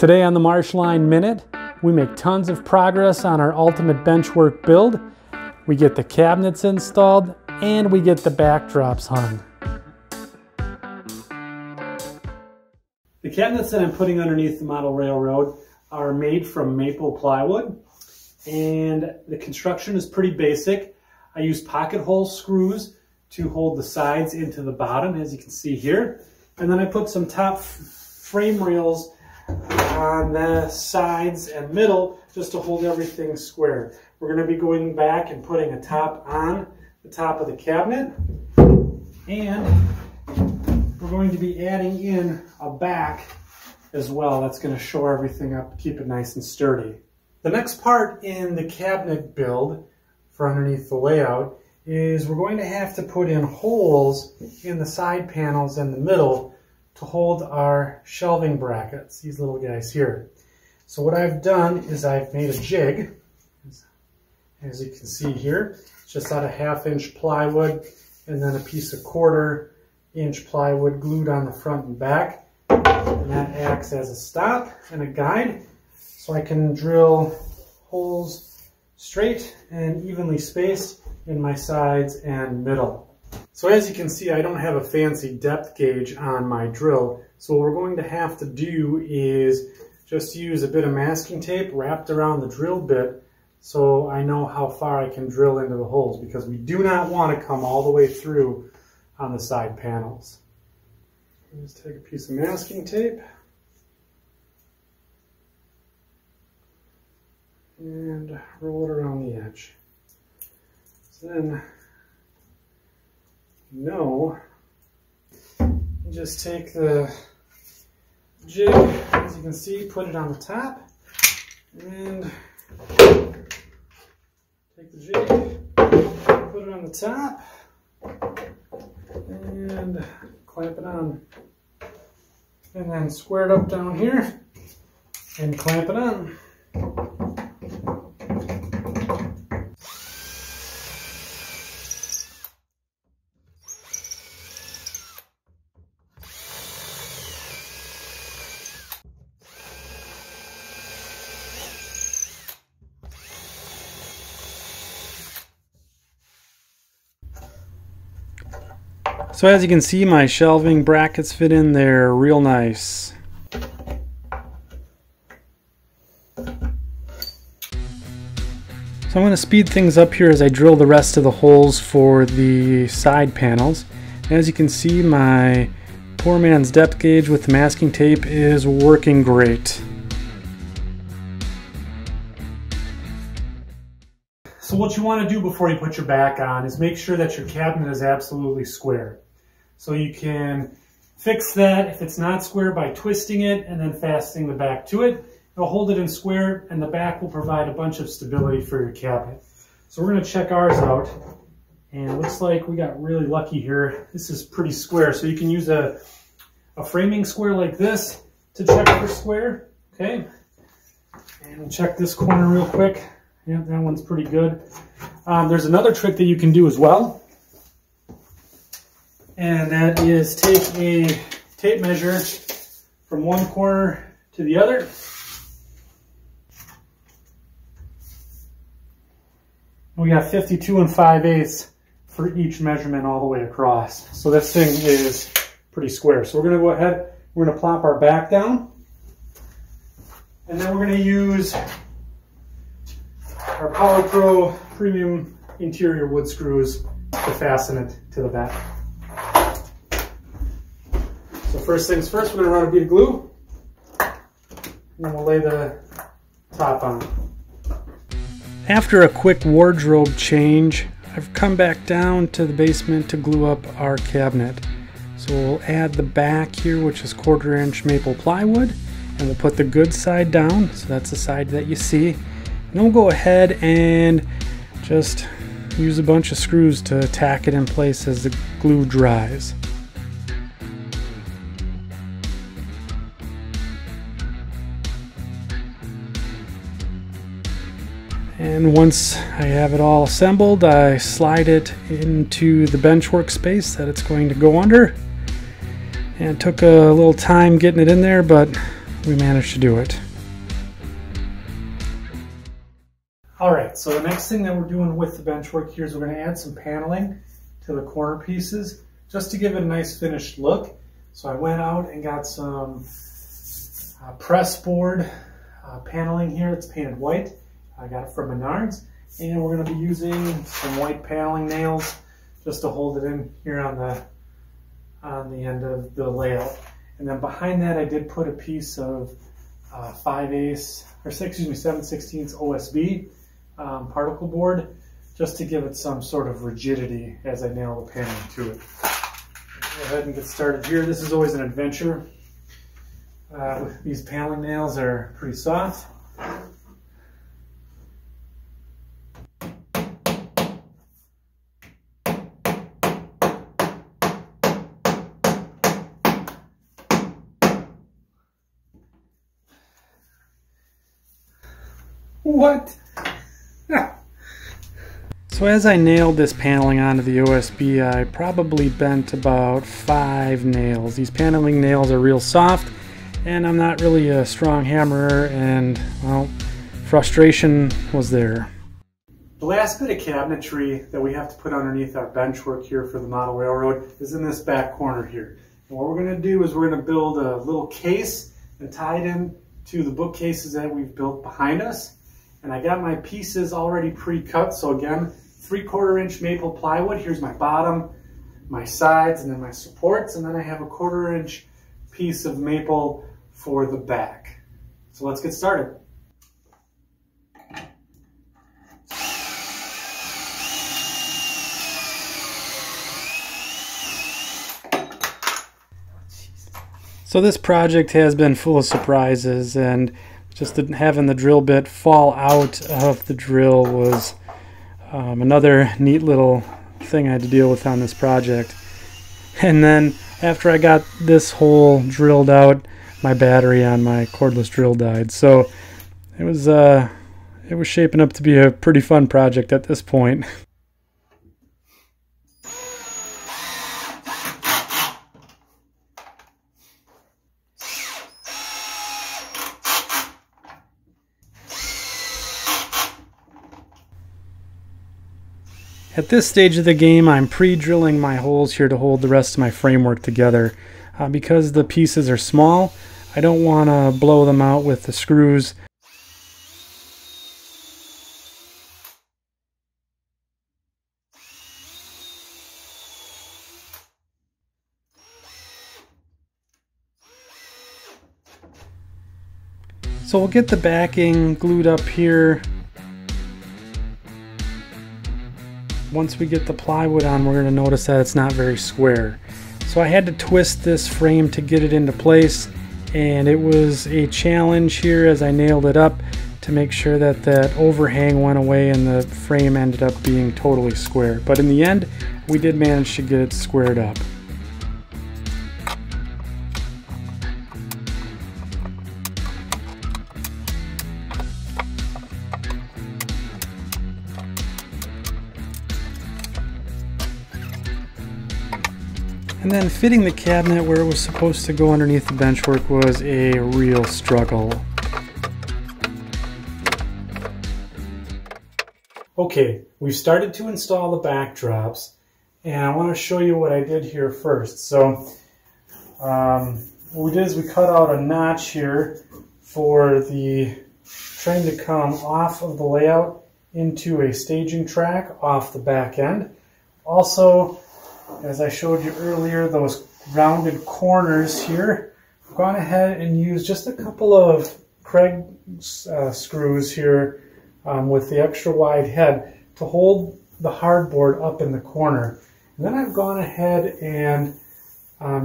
Today on the Marshline Minute, we make tons of progress on our ultimate benchwork build. We get the cabinets installed and we get the backdrops hung. The cabinets that I'm putting underneath the model railroad are made from maple plywood, and the construction is pretty basic. I use pocket hole screws to hold the sides into the bottom, as you can see here. And then I put some top frame rails on the sides and middle just to hold everything square. We're going to be going back and putting a top on the top of the cabinet, and we're going to be adding in a back as well. That's going to shore everything up, keep it nice and sturdy. The next part in the cabinet build for underneath the layout is we're going to have to put in holes in the side panels in the middle to hold our shelving brackets, these little guys here. So what I've done is I've made a jig, as you can see here. It's just out of 1/2-inch plywood and then a piece of 1/4-inch plywood glued on the front and back. And that acts as a stop and a guide, so I can drill holes straight and evenly spaced in my sides and middle. So as you can see, I don't have a fancy depth gauge on my drill, so what we're going to have to do is just use a bit of masking tape wrapped around the drill bit so I know how far I can drill into the holes, because we do not want to come all the way through on the side panels. Just take a piece of masking tape and roll it around the edge. So then, you just take the jig, as you can see, put it on the top, and take the jig, put it on the top, and clamp it on. And then square it up down here and clamp it on. So as you can see, my shelving brackets fit in there real nice. So I'm going to speed things up here as I drill the rest of the holes for the side panels. As you can see, my poor man's depth gauge with the masking tape is working great. So what you want to do before you put your back on is make sure that your cabinet is absolutely square. So you can fix that if it's not square by twisting it and then fastening the back to it. It'll hold it in square, and the back will provide a bunch of stability for your cabinet. So we're going to check ours out, and it looks like we got really lucky here. This is pretty square, so you can use a framing square like this to check for square. Okay, and we'll check this corner real quick. Yeah, that one's pretty good. There's another trick that you can do as well, and that is take a tape measure from one corner to the other. We got 52 5/8 for each measurement all the way across. So this thing is pretty square. So we're going to go ahead, we're going to plop our back down, and then we're going to use our Power Pro premium interior wood screws to fasten it to the back. So first things first, we're going to run a bead of glue, and then we'll lay the top on. After a quick wardrobe change, I've come back down to the basement to glue up our cabinet. So we'll add the back here, which is 1/4-inch maple plywood, and we'll put the good side down. So that's the side that you see. And then we'll go ahead and just use a bunch of screws to tack it in place as the glue dries. And once I have it all assembled, I slide it into the benchwork space that it's going to go under. And it took a little time getting it in there, but we managed to do it. Alright, so the next thing that we're doing with the benchwork here is we're going to add some paneling to the corner pieces just to give it a nice finished look. So I went out and got some press board paneling here. It's painted white. I got it from Menards. And we're going to be using some white paneling nails just to hold it in here on the end of the layout. And then behind that I did put a piece of 7/16 OSB particle board just to give it some sort of rigidity as I nail the paneling to it. Go ahead and get started here. This is always an adventure. These paneling nails are pretty soft. What? So as I nailed this paneling onto the OSB, I probably bent about 5 nails. These paneling nails are real soft, and I'm not really a strong hammerer, and well, frustration was there. The last bit of cabinetry that we have to put underneath our benchwork here for the model railroad is in this back corner here. And what we're going to do is we're going to build a little case and tie it in to the bookcases that we've built behind us. And I got my pieces already pre-cut, so again, 3/4 inch maple plywood. Here's my bottom, my sides, and then my supports, and then I have a 1/4 inch piece of maple for the back. So let's get started. So this project has been full of surprises, and just having the drill bit fall out of the drill was another neat little thing I had to deal with on this project. And then after I got this hole drilled out, my battery on my cordless drill died. So it was shaping up to be a pretty fun project at this point. At this stage of the game, I'm pre-drilling my holes here to hold the rest of my framework together. Because the pieces are small, I don't want to blow them out with the screws. So we'll get the backing glued up here. Once we get the plywood on, we're going to notice that it's not very square. So I had to twist this frame to get it into place, and it was a challenge here as I nailed it up to make sure that that overhang went away and the frame ended up being totally square. But in the end, we did manage to get it squared up. And then fitting the cabinet where it was supposed to go underneath the benchwork was a real struggle. Okay, we've started to install the backdrops, and I want to show you what I did here first. So what we did is we cut out a notch here for the train to come off of the layout into a staging track off the back end. Also, as I showed you earlier, those rounded corners here, I've gone ahead and used just a couple of Craig screws here with the extra wide head to hold the hardboard up in the corner. And then I've gone ahead and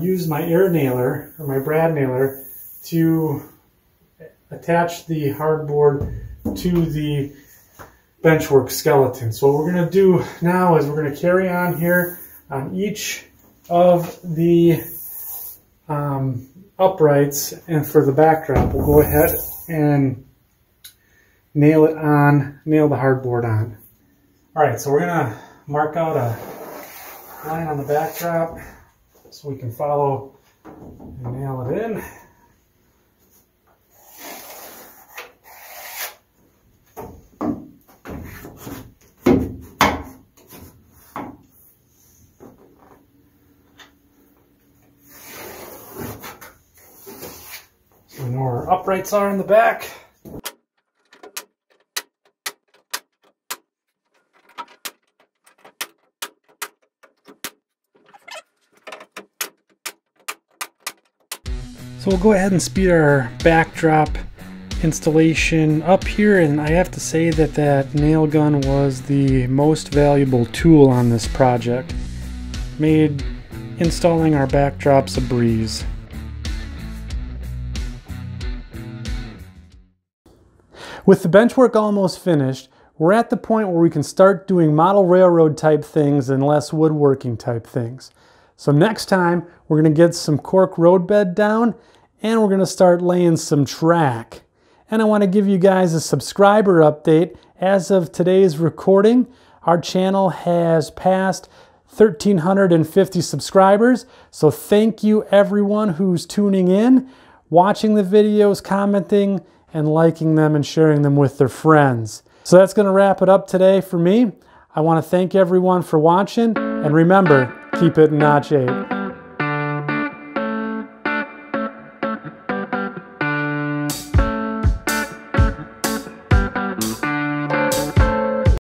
used my air nailer, or my brad nailer, to attach the hardboard to the benchwork skeleton. So what we're going to do now is we're going to carry on here on each of the uprights, and for the backdrop we'll go ahead and nail the hardboard on. Alright, so we're going to mark out a line on the backdrop so we can follow and nail it in. our uprights are in the back. So we'll go ahead and speed our backdrop installation up here, and I have to say that that nail gun was the most valuable tool on this project. Made installing our backdrops a breeze. With the benchwork almost finished, we're at the point where we can start doing model railroad type things and less woodworking type things. So next time we're going to get some cork road bed down and we're going to start laying some track. And I want to give you guys a subscriber update. As of today's recording, our channel has passed 1,350 subscribers. So thank you everyone who's tuning in, watching the videos, commenting, and liking them and sharing them with their friends. So that's going to wrap it up today for me. I want to thank everyone for watching, and remember, keep it notch 8.